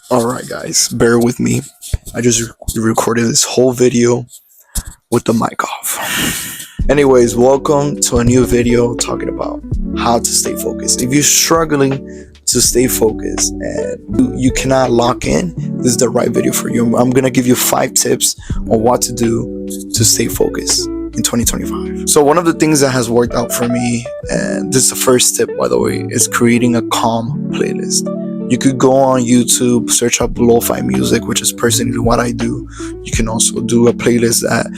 Alright, guys, bear with me. I just recorded this whole video with the mic off. Anyways, welcome to a new video talking about how to stay focused. If you're struggling to stay focused and you cannot lock in, this is the right video for you. I'm gonna give you 5 tips on what to do to stay focused in 2025. So one of the things that has worked out for me, and this is the first tip by the way, is creating a calm playlist. You could go on YouTube, search up lo-fi music, which is personally what I do. You can also do a playlist that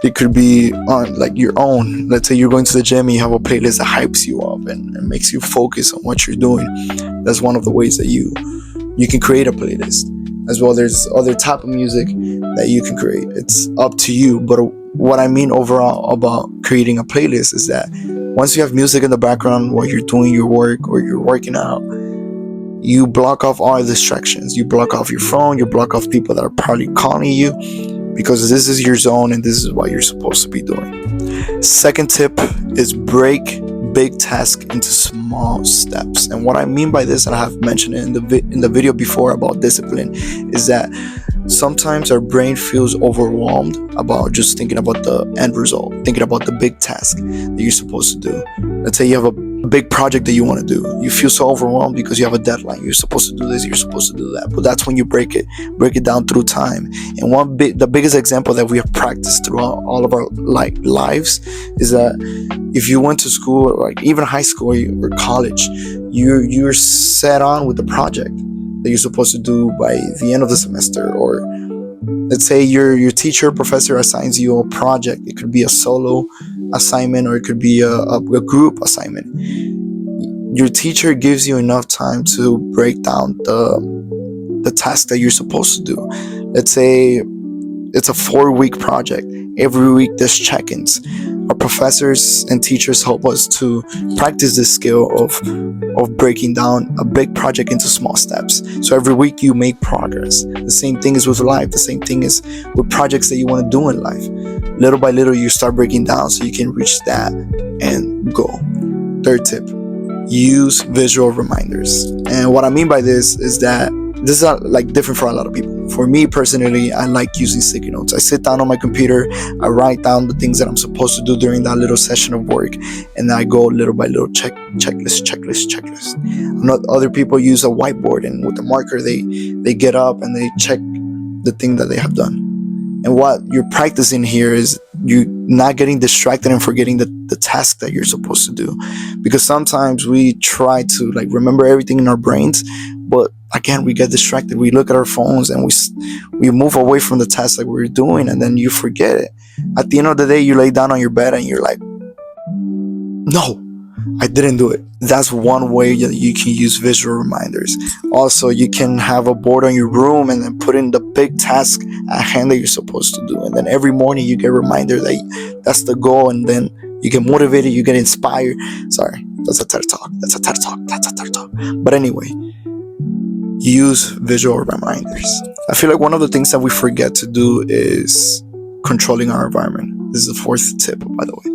it could be on like your own. Let's say you're going to the gym and you have a playlist that hypes you up and makes you focus on what you're doing. That's one of the ways that you can create a playlist. As well, there's other type of music that you can create. It's up to you. But what I mean overall about creating a playlist is that once you have music in the background while you're doing your work or you're working out, you block off all distractions. You block off your phone. You block off people that are probably calling you, because this is your zone and this is what you're supposed to be doing. Second tip is break big tasks into small steps. And what I mean by this, and I have mentioned it in the video before about discipline, is that sometimes our brain feels overwhelmed about just thinking about the end result, thinking about the big task that you're supposed to do. Let's say you have a big project that you want to do. You feel so overwhelmed because you have a deadline. You're supposed to do this, you're supposed to do that. But that's when you break it down through time. And the biggest example that we have practiced throughout all of our lives is that if you went to school, or like even high school or college, you're set on with the project that you're supposed to do by the end of the semester. Or let's say your teacher, professor assigns you a project. It could be a solo assignment or it could be a group assignment. Your teacher gives you enough time to break down the task that you're supposed to do. Let's say it's a 4-week project. Every week there's check-ins. Our professors and teachers help us to practice this skill of breaking down a big project into small steps. So every week you make progress. The same thing is with life. The same thing is with projects that you want to do in life. Little by little you start breaking down so you can reach that and go. Third tip, use visual reminders. And what I mean by this is that this is like different for a lot of people. For me personally, I like using sticky notes. I sit down on my computer, I write down the things that I'm supposed to do during that little session of work, and then I go little by little, checklist. Other people use a whiteboard, and with the marker they get up and they check the thing that they have done. And what you're practicing here is you not getting distracted and forgetting the task that you're supposed to do. Because sometimes we try to like remember everything in our brains, but again, we get distracted. We look at our phones and we move away from the task that we're doing, and then you forget it. At the end of the day, you lay down on your bed and you're like, no, I didn't do it. That's one way that you can use visual reminders. Also, you can have a board on your room and then put in the big task at hand that you're supposed to do. And then every morning you get a reminder that that's the goal, and then you get motivated, you get inspired. Sorry, that's a TED Talk. But anyway, use visual reminders. I feel like one of the things that we forget to do is controlling our environment. This is the 4th tip, by the way.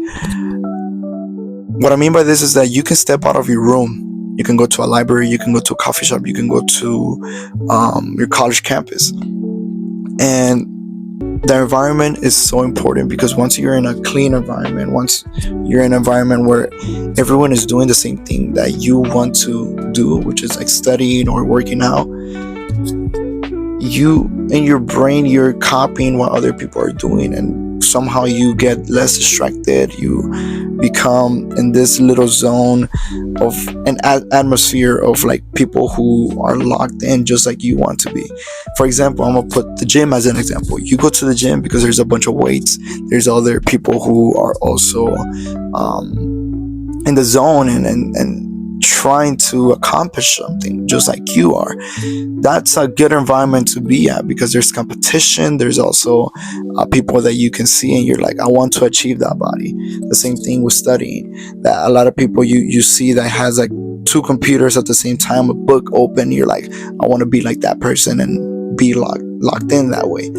What I mean by this is that you can step out of your room. You can go to a library, you can go to a coffee shop, you can go to your college campus. And the environment is so important, because once you're in a clean environment, once you're in an environment where everyone is doing the same thing that you want to do, which is like studying or working out, you in your brain you're copying what other people are doing, and somehow you get less distracted. You become in this little zone of an atmosphere of like people who are locked in just like you want to be. For example, I'm gonna put the gym as an example. You go to the gym because there's a bunch of weights. There's other people who are also in the zone and trying to accomplish something just like you are. That's a good environment to be at, because there's competition. There's also people that you can see and you're like, I want to achieve that body. The same thing with studying, that a lot of people you see that has like 2 computers at the same time, a book open. You're like, I want to be like that person and be locked in that way.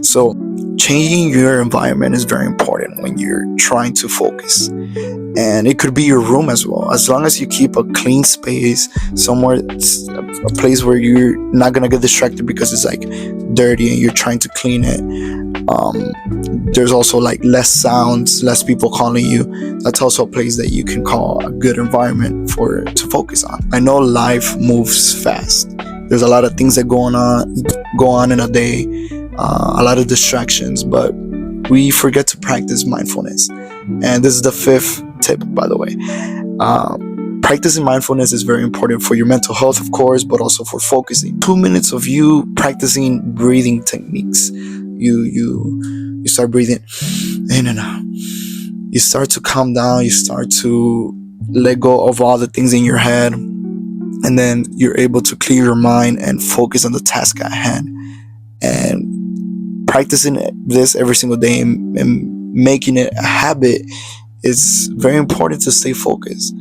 So changing your environment is very important when you're trying to focus. And it could be your room as well. As long as you keep a clean space, somewhere, a place where you're not gonna get distracted because it's like dirty and you're trying to clean it. There's also like less sounds, less people calling you. That's also a place that you can call a good environment to focus on. I know life moves fast. There's a lot of things that go on in a day, a lot of distractions, but we forget to practice mindfulness. And this is the 5th tip, by the way. Practicing mindfulness is very important for your mental health, of course, but also for focusing. 2 minutes of you practicing breathing techniques. You start breathing in and out. You start to calm down. You start to let go of all the things in your head, and then you're able to clear your mind and focus on the task at hand. And practicing this every single day and making it a habit is very important to stay focused.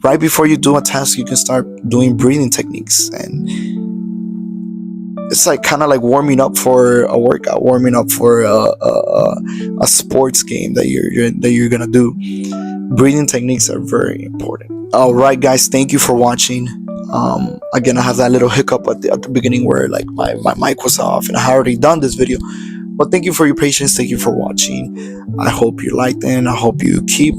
Right before you do a task, you can start doing breathing techniques, and it's like kind of like warming up for a workout, warming up for a sports game that you're gonna do. Breathing techniques are very important. All right, guys, thank you for watching. Again, I have that little hiccup at the beginning where like my mic was off, and I had already done this video. But thank you for your patience. Thank you for watching. I hope you liked it, and I hope you keep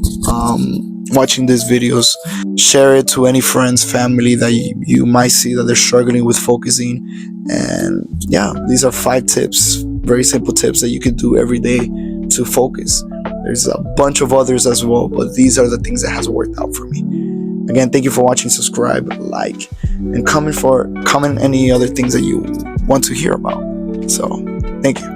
watching these videos. Share it to any friends, family that you might see that they're struggling with focusing. And yeah, these are 5 tips, very simple tips that you can do every day to focus. There's a bunch of others as well, but these are the things that has worked out for me. Again, thank you for watching. Subscribe, like, and comment any other things that you want to hear about. So thank you.